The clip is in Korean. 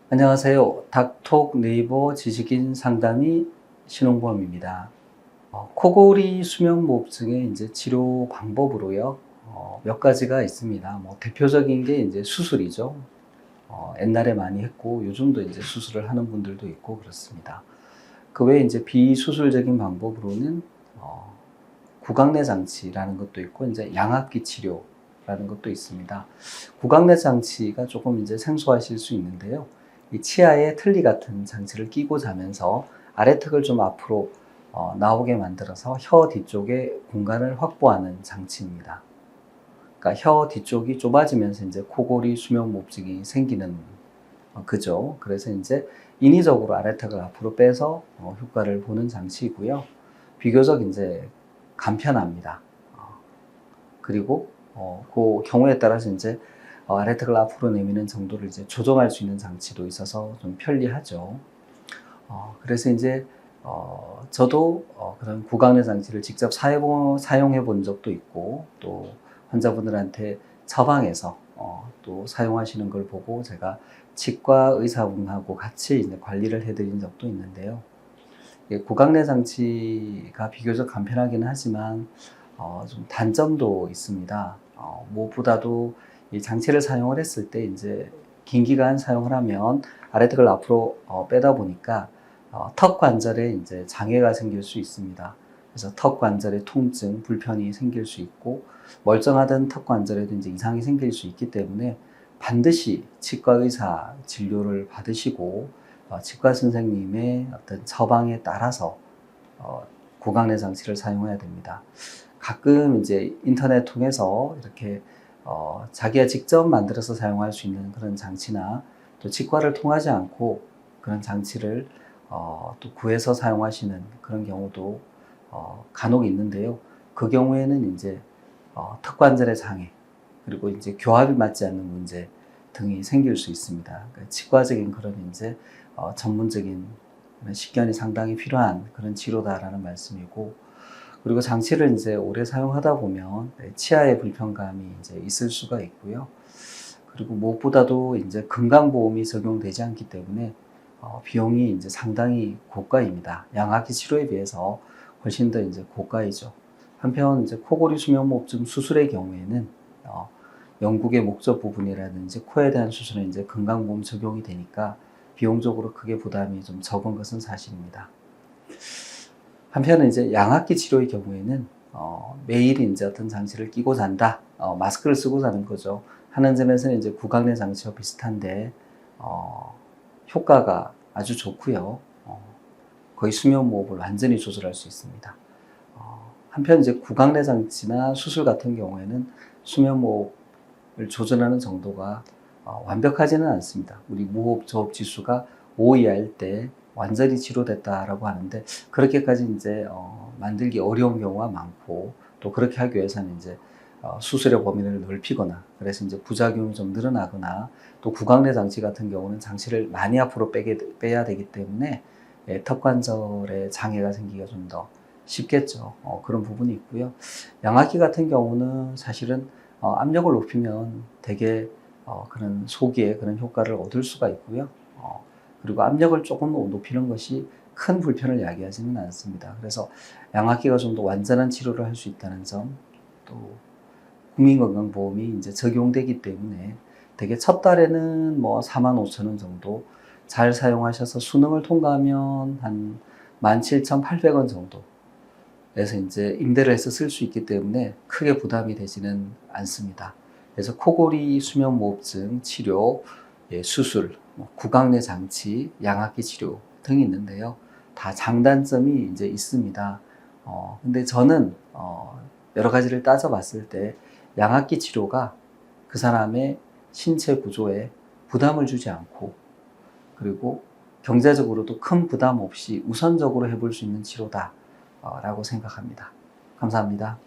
안녕하세요. 닥톡 네이버 지식인 상담의 신홍범입니다. 코골이 수면무호흡증의 이제 치료 방법으로요, 몇 가지가 있습니다. 대표적인 게 이제 수술이죠. 옛날에 많이 했고, 요즘도 이제 수술을 하는 분들도 있고, 그렇습니다. 그 외에 이제 비수술적인 방법으로는, 구강내 장치라는 것도 있고, 이제 양압기 치료라는 것도 있습니다. 구강내 장치가 조금 이제 생소하실 수 있는데요. 이 치아에 틀니 같은 장치를 끼고 자면서 아래턱을 좀 앞으로 나오게 만들어서 혀 뒤쪽에 공간을 확보하는 장치입니다. 그러니까 혀 뒤쪽이 좁아지면서 이제 코골이 수면무호흡증이 생기는 그죠. 그래서 이제 인위적으로 아래턱을 앞으로 빼서 효과를 보는 장치이고요. 비교적 이제 간편합니다. 그리고 그 경우에 따라서 이제 아래턱을 앞으로 내미는 정도를 이제 조정할 수 있는 장치도 있어서 좀 편리하죠. 그래서 이제 저도 그런 구강내 장치를 직접 사용해 본 적도 있고, 또 환자분들한테 처방해서 또 사용하시는 걸 보고 제가 치과 의사분하고 같이 이제 관리를 해드린 적도 있는데요. 구강내 장치가 비교적 간편하기는 하지만 좀 단점도 있습니다. 무엇보다도 이 장치를 사용을 했을 때 이제 긴 기간 사용을 하면 아래턱을 앞으로 빼다 보니까 턱 관절에 이제 장애가 생길 수 있습니다. 그래서 턱 관절에 통증, 불편이 생길 수 있고, 멀쩡하던 턱 관절에도 이제 이상이 생길 수 있기 때문에 반드시 치과 의사 진료를 받으시고 치과 선생님의 어떤 처방에 따라서 구강내 장치를 사용해야 됩니다. 가끔 이제 인터넷 통해서 이렇게 자기가 직접 만들어서 사용할 수 있는 그런 장치나, 또 치과를 통하지 않고 그런 장치를 또 구해서 사용하시는 그런 경우도 간혹 있는데요. 그 경우에는 이제 턱관절의 장애, 그리고 이제 교합이 맞지 않는 문제 등이 생길 수 있습니다. 그러니까 치과적인 그런 이제 전문적인 식견이 상당히 필요한 그런 치료다라는 말씀이고, 그리고 장치를 이제 오래 사용하다 보면 치아에 불편감이 이제 있을 수가 있고요. 그리고 무엇보다도 이제 건강보험이 적용되지 않기 때문에 비용이 이제 상당히 고가입니다. 양압기 치료에 비해서 훨씬 더 이제 고가이죠. 한편 이제 코골이 수면무호흡증 수술의 경우에는 영국의 목젖 부분이라든지 코에 대한 수술은 이제 건강보험 적용이 되니까 비용적으로 크게 부담이 좀 적은 것은 사실입니다. 한편은 이제 양압기 치료의 경우에는 매일 이제 어떤 장치를 끼고 잔다, 마스크를 쓰고 자는 거죠. 하는 점에서는 이제 구강내 장치와 비슷한데 효과가 아주 좋고요. 거의 수면 무호흡을 완전히 조절할 수 있습니다. 한편 이제 구강내 장치나 수술 같은 경우에는 수면 무호흡을 조절하는 정도가 완벽하지는 않습니다. 우리 무호흡 저호흡 지수가 5 이하일 때 완전히 치료됐다라고 하는데, 그렇게까지 이제 만들기 어려운 경우가 많고, 또 그렇게 하기 위해서는 이제 수술의 범위를 넓히거나, 그래서 이제 부작용이 좀 늘어나거나, 또 구강내 장치 같은 경우는 장치를 많이 앞으로 빼야 되기 때문에 턱관절에 장애가 생기기가 좀 더 쉽겠죠. 그런 부분이 있고요. 양압기 같은 경우는 사실은 압력을 높이면 되게 그런 소기의 그런 효과를 얻을 수가 있고요. 그리고 압력을 조금 높이는 것이 큰 불편을 야기하지는 않습니다. 그래서 양압기가 좀 더 완전한 치료를 할 수 있다는 점, 또 국민건강보험이 이제 적용되기 때문에 되게 첫 달에는 뭐 45,000원 정도, 잘 사용하셔서 수능을 통과하면 한 17,800원 정도에서 이제 임대를 해서 쓸 수 있기 때문에 크게 부담이 되지는 않습니다. 그래서 코골이 수면무호흡증 치료, 수술, 구강내 장치, 양압기 치료 등이 있는데요. 다 장단점이 이제 있습니다. 근데 저는 여러 가지를 따져봤을 때 양압기 치료가 그 사람의 신체 구조에 부담을 주지 않고, 그리고 경제적으로도 큰 부담 없이 우선적으로 해볼 수 있는 치료다라고 생각합니다. 감사합니다.